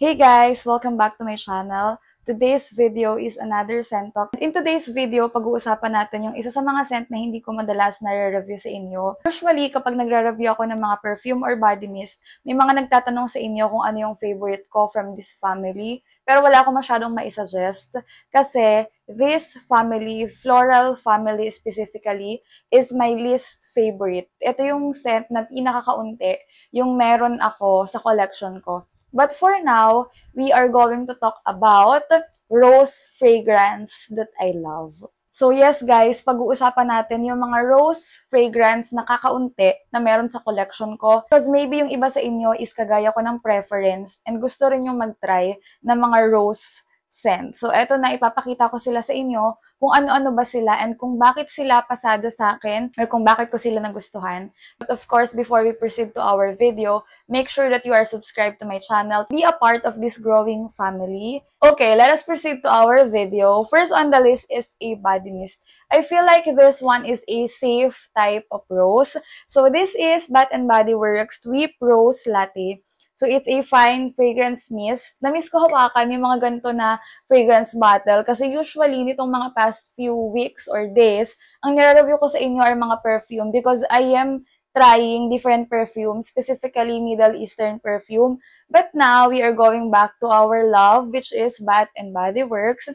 Hey guys! Welcome back to my channel. Today's video is another scent talk. In today's video, pag-uusapan natin yung isa sa mga scent na hindi ko madalas nare-review sa inyo. Usually, kapag nagre-review ako ng mga perfume or body mist, may mga nagtatanong sa inyo kung ano yung favorite ko from this family. Pero wala ako masyadong maisuggest kasi this family, floral family specifically, is my least favorite. Ito yung scent na pinakakaunti yung meron ako sa collection ko. But for now, we are going to talk about rose fragrance that I love. So yes guys, pag-uusapan natin yung mga rose fragrance na kakaunti na meron sa collection ko. Because maybe yung iba sa inyo is kagaya ko ng preference and gusto rin yung mag-try ng mga rose scent. So eto na, ipapakita ko sila sa inyo kung ano-ano ba sila and kung bakit sila pasado sa akin or kung bakit ko sila nagustuhan. But of course, before we proceed to our video, make sure that you are subscribed to my channel to be a part of this growing family. Okay, let us proceed to our video. First on the list is a body mist. I feel like this one is a safe type of rose. So this is Bath & Body Works Sweet Rose Latte. So, it's a fine fragrance mist. Na-miss ko hawakan yung mga ganito na fragrance bottle kasi usually nitong mga past few weeks or days, ang nire-review ko sa inyo ay mga perfume because I am trying different perfumes, specifically Middle Eastern perfume. But now, we are going back to our love, which is Bath & Body Works.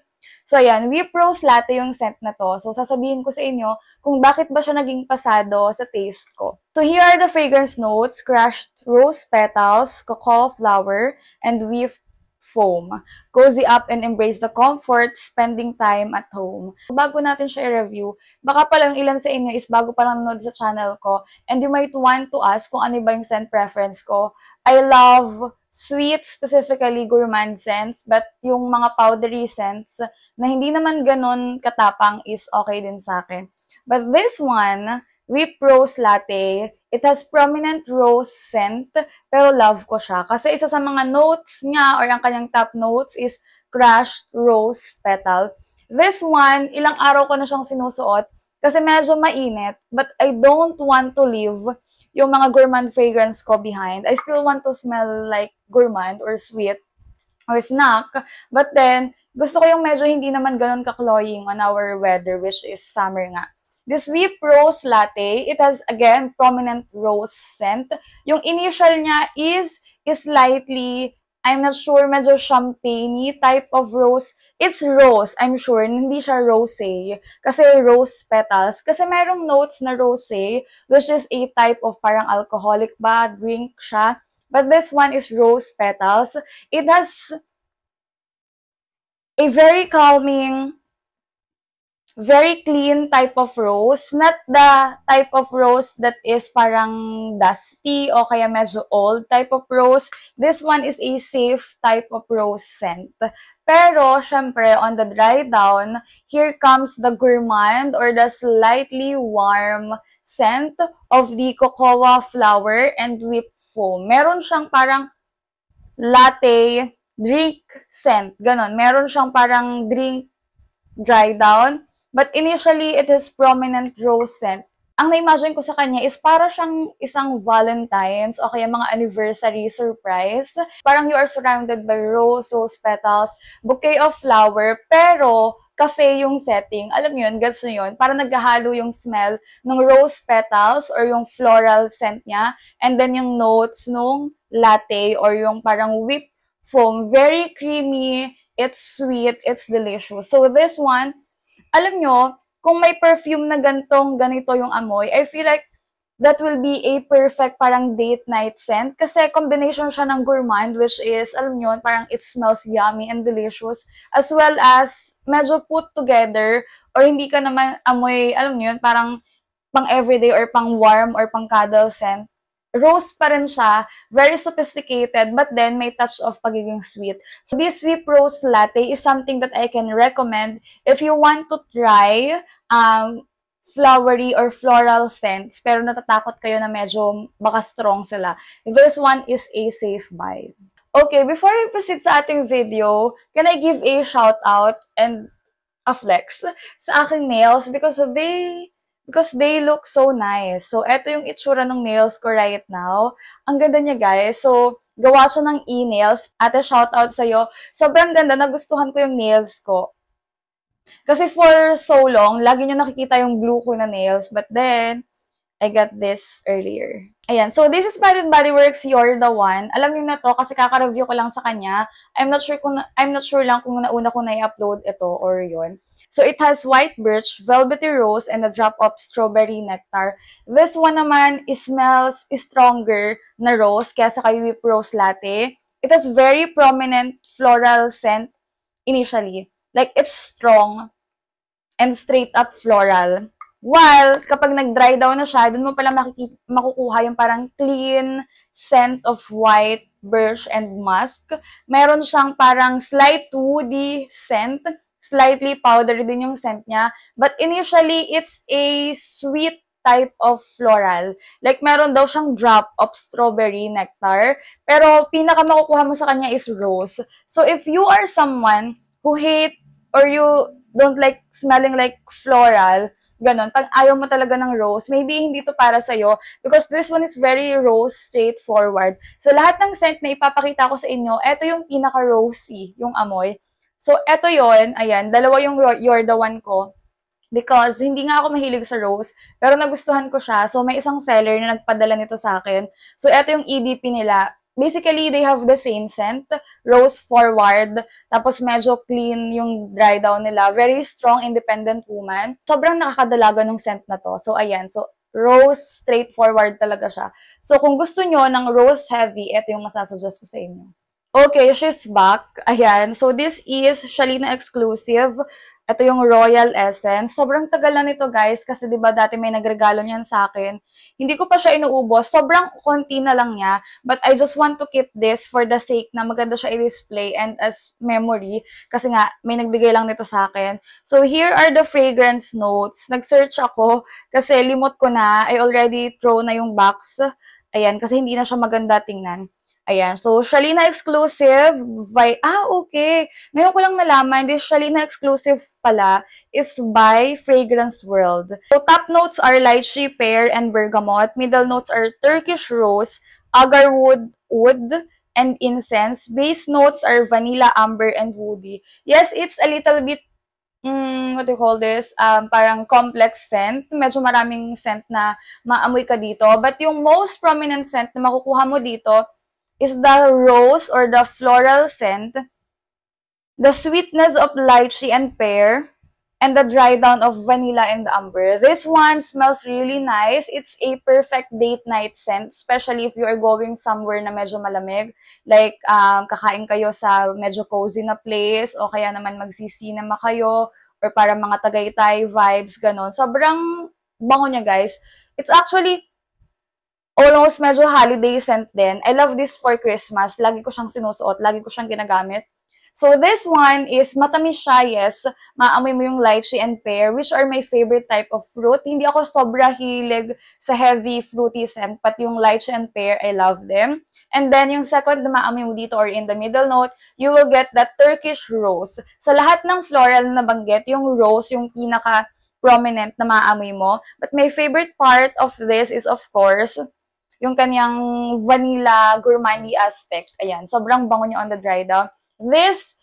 So, ayan, Whip Rose Latte yung scent na to. So, sasabihin ko sa inyo kung bakit ba siya naging pasado sa taste ko. So, here are the fragrance notes: crushed rose petals, cocoa flower, and whipped foam. Cozy up and embrace the comfort, spending time at home. So, bago natin siya i-review, baka palang ilan sa inyo is bago pa lang nanonood sa channel ko and you might want to ask kung ano ba yung scent preference ko. I love sweet, specifically gourmand scents, but yung mga powdery scents na hindi naman ganun katapang is okay din sa akin. But this one, Whip Rose Latte, it has prominent rose scent, pero love ko siya. Kasi isa sa mga notes niya, or ang kanyang top notes, is crushed rose petal. This one, ilang araw ko na siyang sinusuot, kasi medyo mainit, but I don't want to leave yung mga gourmand fragrance ko behind. I still want to smell like gourmand or sweet or snack, but then, gusto ko yung medyo hindi naman ganun ka-cloying on our weather, which is summer nga. This Whip Rose Latte, it has, again, prominent rose scent. Yung initial niya is slightly, I'm not sure, medyo champagne-y type of rose. It's rose, I'm sure, hindi siya rosé. Kasi rose petals. Kasi merong notes na rosé, which is a type of parang alcoholic ba, drink siya. But this one is rose petals. It has a very calming, very clean type of rose. Not the type of rose that is parang dusty o kaya medyo old type of rose. This one is a safe type of rose scent. Pero, syempre, on the dry down, here comes the gourmand or the slightly warm scent of the cocoa flower and whipped foam. Meron siyang parang latte, drink scent, ganon. Meron siyang parang drink dry down. But initially, it is prominent rose scent. Ang na-imagine ko sa kanya is para siyang isang Valentine's o kaya mga anniversary surprise. Parang you are surrounded by rose petals, bouquet of flower, pero cafe yung setting. Alam mo yun, gets nyo yun? Parang naghahalo yung smell ng rose petals or yung floral scent niya. And then yung notes nung latte or yung parang whipped foam. Very creamy, it's sweet, it's delicious. So this one, alam nyo, kung may perfume na ganito yung amoy, I feel like that will be a perfect parang date night scent. Kasi combination siya ng gourmand, which is, alam nyo, parang it smells yummy and delicious. As well as, medyo put together, or hindi ka naman amoy, alam nyo, parang pang everyday or pang warm or pang cuddle scent. Rose pa rin siya, very sophisticated, but then may touch of pagiging sweet. So this Whip Rose Latte is something that I can recommend if you want to try flowery or floral scents, pero natatakot kayo na medyo baka strong sila. This one is a safe buy. Okay, before we proceed sa ating video, can I give a shout out and a flex sa aking nails because they look so nice. So, eto yung itsura ng nails ko right now. Ang ganda niya, guys. So, Gawa siya ng e-nails. Ate, shoutout sa'yo. Sobrang ganda. Nagustuhan ko yung nails ko. Kasi for so long, lagi nyo nakikita yung blue ko na nails. But then, I got this earlier. Ayan. So, this is Bath & Body Works You're the One. Alam niyo na to kasi kaka-review ko lang sa kanya. I'm not sure lang kung nauna ko na i-upload ito or yon. So, it has white birch, velvety rose, and a drop of strawberry nectar. This one naman smells stronger na rose kaysa kay Whip Rose Latte. It has very prominent floral scent initially. Like, it's strong and straight up floral. While, kapag nag-dry down na siya, dun mo pala makukuha yung parang clean scent of white, birch, and musk. Meron siyang parang slight woody scent. Slightly powdery din yung scent niya. But initially, it's a sweet type of floral. Like, meron daw siyang drop of strawberry nectar. Pero, pinaka makukuha mo sa kanya is rose. So, if you are someone who hate or you don't like smelling like floral, ganon, pag ayaw mo talaga ng rose, maybe hindi to para sa'yo because this one is very rose straightforward. So, lahat ng scent na ipapakita ko sa inyo, eto yung pinaka-rosy, yung amoy. So, eto yon, ayan, dalawa yung You're the One ko. Because hindi nga ako mahilig sa rose, pero nagustuhan ko siya. So, may isang seller na nagpadala nito sa akin. So, eto yung EDP nila. Basically, they have the same scent, rose forward, tapos medyo clean yung dry down nila. Very strong, independent woman. Sobrang nakakadalaga ng scent na to. So, ayan. So, rose, straightforward talaga siya. So, kung gusto nyo ng rose heavy, ito yung masasuggest ko sa inyo. Okay, she's back. Ayan. So, this is Shalina exclusive. Ito yung Royal Essence. Sobrang tagal na nito, guys, kasi 'di ba dati may nagregalo niyan sa akin. Hindi ko pa siya inuubos. Sobrang konti na lang niya, but I just want to keep this for the sake na maganda siya i-display and as memory kasi nga may nagbigay lang nito sa akin. So here are the fragrance notes. Nag-search ako kasi limot ko na. I already throw na yung box. Ayan, kasi hindi na siya maganda tingnan. Ayan. So, Shalina exclusive okay. Ngayon ko lang nalaman, this Shalina exclusive pala is by Fragrance World. So, top notes are lychee, pear, and bergamot. Middle notes are Turkish rose, agarwood, wood, and incense. Base notes are vanilla, amber, and woody. Yes, it's a little bit what do you call this? Parang complex scent. Medyo maraming scent na maamoy ka dito. But yung most prominent scent na makukuha mo dito is the rose or the floral scent, the sweetness of lychee and pear, and the dry down of vanilla and amber. This one smells really nice. It's a perfect date night scent, especially if you are going somewhere na medyo malamig. Like, kakain kayo sa medyo cozy na place, o kaya naman magsisinema kayo, or para mga Tagaytay vibes, ganon. Sobrang bango niya, guys. It's actually almost medyo holiday scent din. I love this for Christmas. Lagi ko siyang sinusuot. Lagi ko siyang ginagamit. So, this one is matamis siya, yes. Maamoy mo yung lychee and pear, which are my favorite type of fruit. Hindi ako sobra hilig sa heavy fruity scent, but yung lychee and pear, I love them. And then, yung second na maamoy mo dito or in the middle note, you will get that Turkish rose. So, lahat ng floral na nabanggit, yung rose, yung pinaka-prominent na maamoy mo. But my favorite part of this is, of course, yung kanyang vanilla gourmandy aspect. Ayan, sobrang bango niya on the dry down. This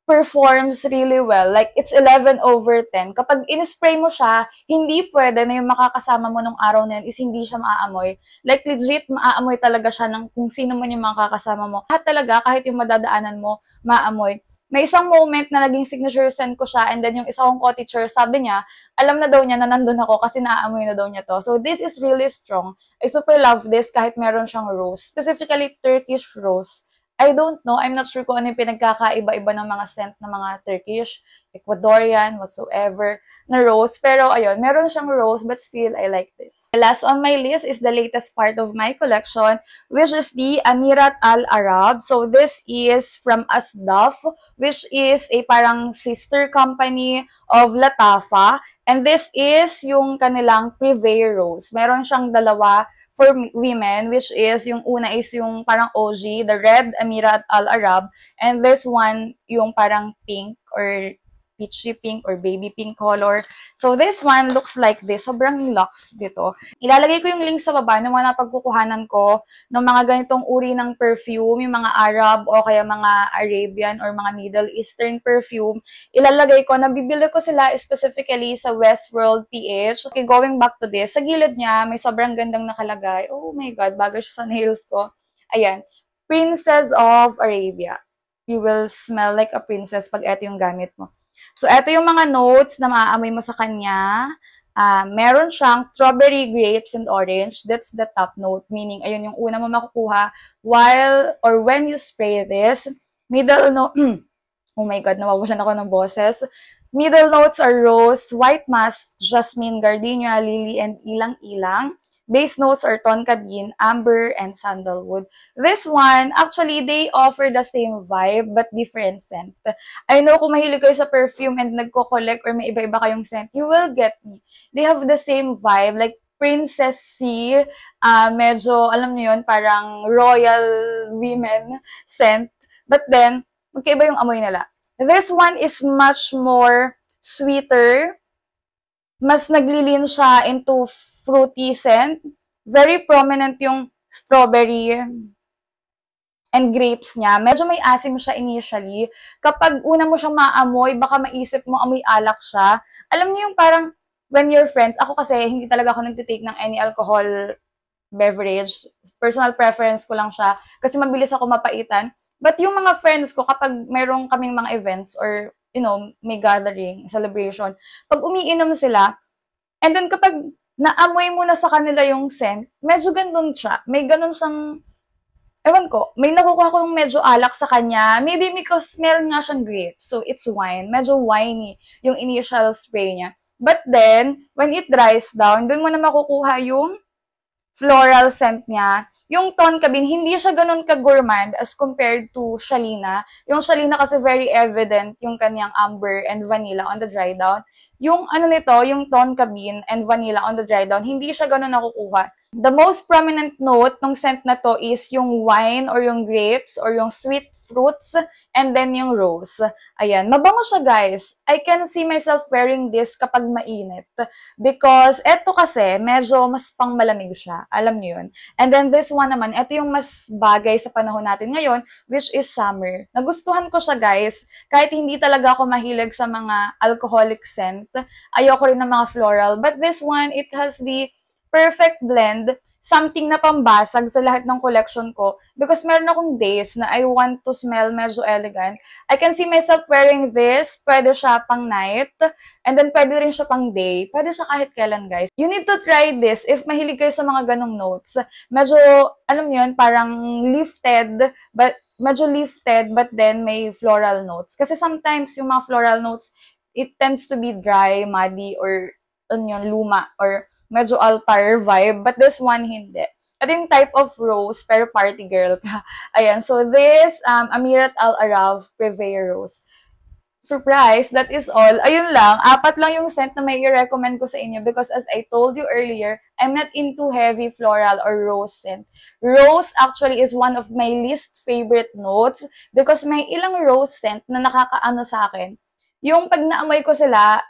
performs really well. Like, it's 11/10. Kapag in-spray mo siya, hindi pwede na yung makakasama mo nung araw na yun is hindi siya maaamoy. Like, legit, maaamoy talaga siya ng kung sino man yung makakasama mo. Lahat talaga, kahit yung madadaanan mo, maamoy. May isang moment na naging signature scent ko siya, and then yung isa kong co-teacher, sabi niya, alam na daw niya na nandun ako kasi naaamoy na daw niya to. So, this is really strong. I super love this kahit meron siyang rose. Specifically, Turkish rose. I don't know. I'm not sure kung ano yung pinagkakaiba-iba ng mga scent ng mga Turkish, Ecuadorian, whatsoever, na rose. Pero, ayun, meron siyang rose, but still, I like this. The last on my list is the latest part of my collection, which is the Amirat Al Arab. So, this is from Asdaf, which is a parang sister company of Latafa. And this is yung kanilang Privé Rose. Meron siyang dalawa for women, which is, yung una is yung parang OG, the red Amirat Al Arab, and this one, yung parang pink or peachy pink or baby pink color. So this one looks like this. Sobrang luxe dito. Ilalagay ko yung link sa baba ng mga napagkukuhanan ko ng mga ganitong uri ng perfume, yung mga Arab o kaya mga Arabian or mga Middle Eastern perfume. Ilalagay ko, nabibili ko sila specifically sa Westworld PH. Okay, going back to this, sa gilid niya, may sobrang gandang nakalagay. Oh my God, bagay siya sa nails ko. Ayan, Princess of Arabia. You will smell like a princess pag ito yung gamit mo. So, ito yung mga notes na maaamoy mo sa kanya. Meron siyang strawberry, grapes, and orange. That's the top note. Meaning, ayun yung una mo makukuha while or when you spray this. Middle note, oh my God, nawawalan ako ng boses. Middle notes are rose, white musk, jasmine, gardenia, lily, and ilang-ilang. Base notes are tonka bean, amber, and sandalwood. This one, actually, they offer the same vibe but different scent. I know kung mahilig kayo sa perfume and nagko-collect or may iba-iba kayong scent, you will get me. They have the same vibe, like princessy, medyo, alam niyo yun, parang royal women scent. But then, magkaiba yung amoy nila. This one is much more sweeter. Mas naglilin siya into fruity scent. Very prominent yung strawberry and grapes niya. Medyo may asim siya initially. Kapag una mo siyang maamoy, baka maisip mo amoy alak siya. Alam niyo yung parang when you're friends, ako kasi hindi talaga ako nagtitake ng any alcohol beverage. Personal preference ko lang siya kasi mabilis ako mapaitan. But yung mga friends ko, kapag mayroong kaming mga events or, you know, may gathering, celebration, pag umiinom sila, and then kapag naamoy mo na sa kanila yung scent, medyo ganun siya. May ganun siyang, ewan ko, may nakukuha ko yung medyo alak sa kanya. Maybe because meron nga siyang grapes, so it's wine. Medyo winey yung initial spray niya. But then, when it dries down, dun mo na makukuha yung floral scent niya. Yung tonka bean, hindi siya ganun ka-gourmand as compared to Shalina. Yung Shalina kasi very evident yung kanyang amber and vanilla on the dry down. Yung ano nito, yung tonka bean and vanilla on the dry down, hindi siya ganun nakukuha. The most prominent note ng scent na to is yung wine or yung grapes or yung sweet fruits and then yung rose. Ayan, mabango siya guys. I can see myself wearing this kapag mainit because eto kasi medyo mas pang malamig siya. Alam niyo yun. And then this one naman, eto yung mas bagay sa panahon natin ngayon which is summer. Nagustuhan ko siya guys. Kahit hindi talaga ako mahilig sa mga alcoholic scent. Ayoko rin ng mga floral. But this one, it has the perfect blend, something na pambasag sa lahat ng collection ko. Because meron akong days na I want to smell medyo elegant. I can see myself wearing this. Pwede siya pang night. And then pwede rin siya pang day. Pwede siya kahit kailan, guys. You need to try this if mahilig kayo sa mga ganong notes. Medyo, alam niyo yun, parang lifted, but then may floral notes. Kasi sometimes yung mga floral notes, it tends to be dry, muddy, or luma, or medyo altar vibe, but this one hindi. Ito yung type of rose, pero party girl ka. Ayan, so this, Amirat Al Araf Purveyor Rose. Surprise, that is all. Ayun lang, 4 lang yung scent na may i-recommend ko sa inyo because as I told you earlier, I'm not into heavy floral or rose scent. Rose actually is one of my least favorite notes because may ilang rose scent na nakakaano sa akin. Yung pag naamoy ko sila,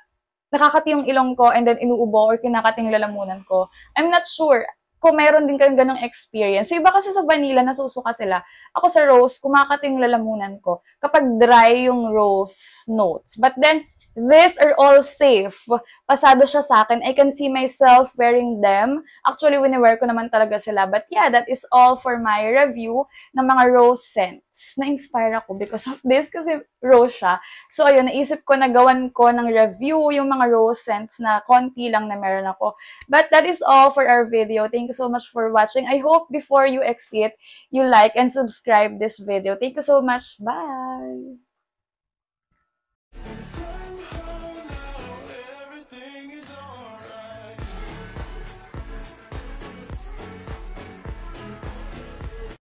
nakakati yung ilong ko and then inuubo or kinakating lalamunan ko. I'm not sure kung meron din kayong ganong experience. So, iba kasi sa vanilla, nasusuka sila. Ako sa rose, kumakating lalamunan ko kapag dry yung rose notes. But then, these are all safe. Pasado siya sa akin. I can see myself wearing them. Actually, wini-wear ko naman talaga sila. But yeah, that is all for my review ng mga rose scents. Na-inspire ako because of this kasi rose siya. So, ayun, naisip ko na gawan ko ng review yung mga rose scents na konti lang na meron ako. But that is all for our video. Thank you so much for watching. I hope before you exit, you like and subscribe this video. Thank you so much. Bye!